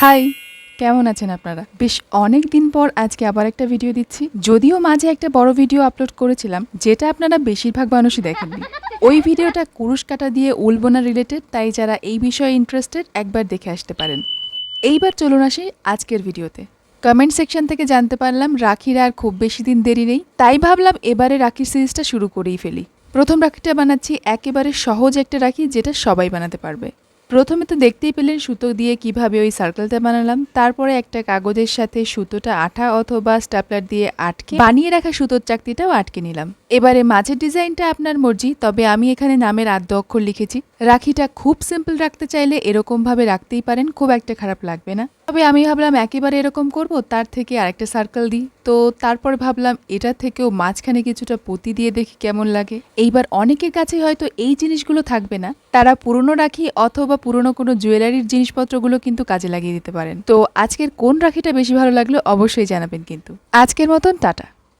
High, কেমন আছেন আপনারা? বেশ অনেক দিন পর আজকে আবার একটা ভিডিও দিচ্ছি। যদিও মাঝে একটা বড় ভিডিও আপলোড করেছিলাম, যেটা আপনারা বেশিরভাগ মানুষই দেখেননি। ওই ভিডিওটা কুরুশ কাঁটা দিয়ে উল বোনা রিলেটেড, তাই যারা এই বিষয়ে ইন্টারেস্টেড একবার দেখে আসতে পারেন। এইবার চলুন আসি আজকের ভিডিওতে। কমেন্ট সেকশন থেকে জানতে পারলাম রাখির আর খুব বেশি দিন দেরি নেই, তাই ভাবলাম এবারে রাখির সিরিজটা শুরু করেই ফেলি। প্রথম রাখিটা বানাচ্ছি একেবারে সহজ একটা রাখি, যেটা সবাই বানাতে পারবে। প্রথমে তো দেখতেই পেলেন সুতো দিয়ে কিভাবে ওই সার্কেলটা বানালাম। তারপরে একটা কাগজের সাথে সুতোটা আঠা অথবা স্ট্যাপলার দিয়ে আটকে বানিয়ে রাখা সুতোর চাকতিটাও আটকে নিলাম। এবারে মাঝের ডিজাইনটা আপনার মর্জি, তবে আমি এখানে নামের আদ্য অক্ষর লিখেছি। রাখিটা খুব সিম্পল রাখতে চাইলে এরকম ভাবে রাখতেই পারেন, খুব একটা খারাপ লাগবে না। তবে আমি ভাবলাম একেবারে এরকম করব, তার থেকে আরেকটা সার্কেল দিই। তো তারপরে ভাবলাম এটা থেকেও মাঝখানে কিছুটা পুঁতি দিয়ে দেখি কেমন লাগে। এইবার অনেকের কাছে হয়তো এই জিনিসগুলো থাকবে না, তারা পুরনো রাখি অথবা পুরনো কোনো জুয়েলারির জিনিসপত্রগুলো কিন্তু কাজে লাগিয়ে দিতে পারেন। তো আজকের কোন রাখিটা বেশি ভালো লাগলো অবশ্যই জানাবেন কিন্তু। আজকের মতন টাটা।